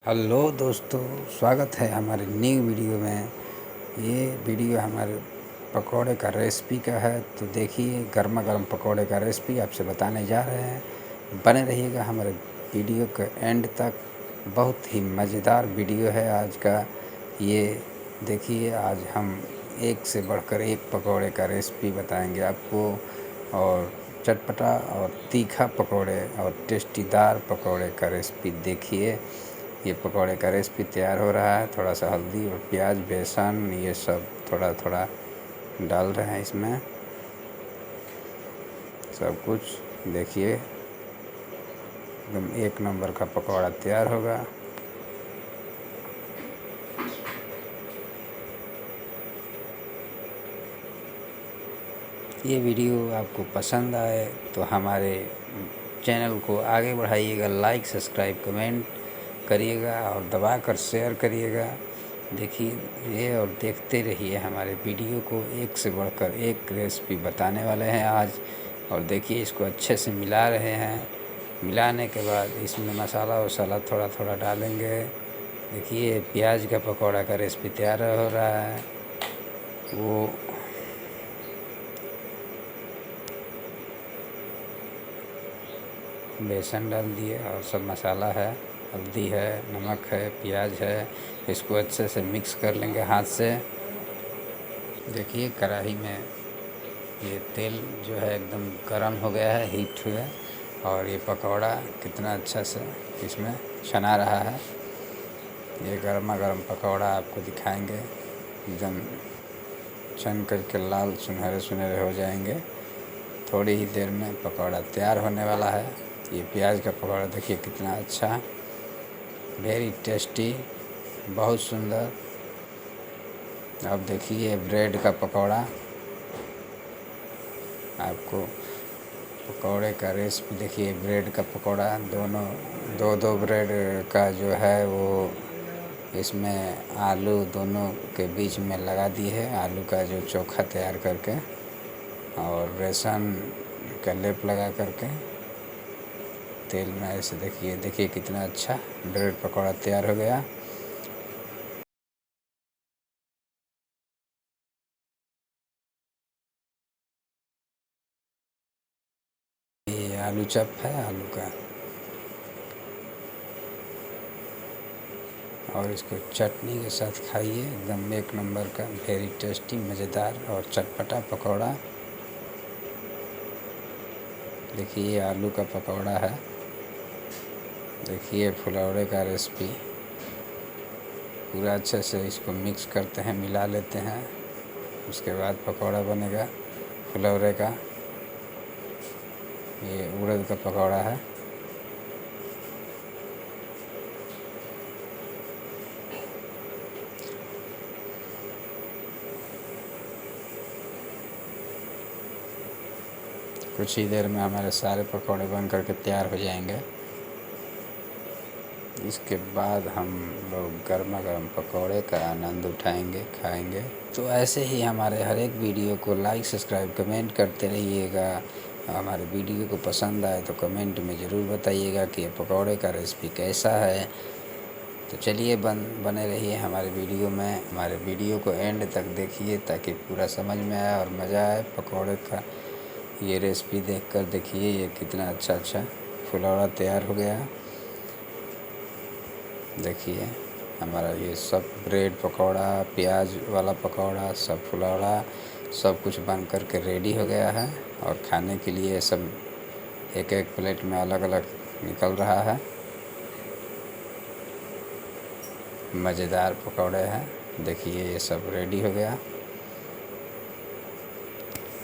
Hello दोस्तों, स्वागत है हमारे न्यू वीडियो में। ये वीडियो हमारे पकोड़े का रेसिपी का है। तो देखिए, गर्मा गर्म पकोड़े का रेसिपी आपसे बताने जा रहे हैं। बने रहिएगा हमारे वीडियो के एंड तक। बहुत ही मज़ेदार वीडियो है आज का। ये देखिए, आज हम एक से बढ़कर एक पकोड़े का रेसिपी बताएंगे आपको। और चटपटा और तीखा पकोड़े और टेस्टीदार पकोड़े का रेसिपी देखिए। ये पकोड़े का रेसिपी तैयार हो रहा है। थोड़ा सा हल्दी और प्याज, बेसन, ये सब थोड़ा थोड़ा डाल रहे हैं इसमें। सब कुछ देखिए, एकदम एक नंबर का पकौड़ा तैयार होगा। ये वीडियो आपको पसंद आए तो हमारे चैनल को आगे बढ़ाइएगा, लाइक, सब्सक्राइब, कमेंट करिएगा और दबाकर शेयर करिएगा। देखिए ये और देखते रहिए हमारे वीडियो को। एक से बढ़कर एक रेसिपी बताने वाले हैं आज। और देखिए, इसको अच्छे से मिला रहे हैं। मिलाने के बाद इसमें मसाला वसाला थोड़ा थोड़ा डालेंगे। देखिए, प्याज का पकौड़ा का रेसिपी तैयार हो रहा है। वो बेसन डाल दिए और सब मसाला है, हल्दी है, नमक है, प्याज है। इसको अच्छे से मिक्स कर लेंगे हाथ से। देखिए, कढ़ाई में ये तेल जो है एकदम गर्म हो गया है, हीट हुआ। और ये पकौड़ा कितना अच्छा से इसमें छना रहा है। ये गर्मा गर्म पकौड़ा आपको दिखाएंगे, एकदम छन करके लाल सुनहरे सुनहरे हो जाएंगे। थोड़ी ही देर में पकौड़ा तैयार होने वाला है। ये प्याज का पकौड़ा देखिए कितना अच्छा, वेरी टेस्टी, बहुत सुंदर। अब देखिए ब्रेड का पकौड़ा। आपको पकौड़े का रेसिपी देखिए। ब्रेड का पकौड़ा, दोनों दो दो ब्रेड का जो है वो इसमें आलू दोनों के बीच में लगा दिए है, आलू का जो चोखा तैयार करके और बेसन का लेप लगा करके तेल में ऐसे देखिए कितना अच्छा ब्रेड पकौड़ा तैयार हो गया। ये आलू चप है, आलू का। और इसको चटनी के साथ खाइए, एकदम एक नंबर का, वेरी टेस्टी, मज़ेदार और चटपटा पकौड़ा। देखिए, ये आलू का पकौड़ा है। देखिए, फुलौड़े का रेसिपी। पूरा अच्छे से इसको मिक्स करते हैं, मिला लेते हैं। उसके बाद पकौड़ा बनेगा फुलौड़े का। ये उड़द का पकौड़ा है। कुछ ही देर में हमारे सारे पकौड़े बन करके तैयार हो जाएंगे। इसके बाद हम लोग गर्मा गर्म पकौड़े का आनंद उठाएंगे, खाएंगे। तो ऐसे ही हमारे हर एक वीडियो को लाइक, सब्सक्राइब, कमेंट करते रहिएगा। हमारे वीडियो को पसंद आए तो कमेंट में ज़रूर बताइएगा कि ये पकौड़े का रेसिपी कैसा है। तो चलिए बने रहिए हमारे वीडियो में। हमारे वीडियो को एंड तक देखिए ताकि पूरा समझ में आए और मज़ा आए पकौड़े का। ये रेसिपी देखकर देखिए, ये कितना अच्छा फुलौड़ा तैयार हो गया। देखिए, हमारा ये सब ब्रेड पकौड़ा, प्याज वाला पकौड़ा, सब फुलौड़ा, सब कुछ बन कर के रेडी हो गया है। और खाने के लिए सब एक एक प्लेट में अलग अलग निकल रहा है। मज़ेदार पकौड़े हैं। देखिए, ये सब रेडी हो गया।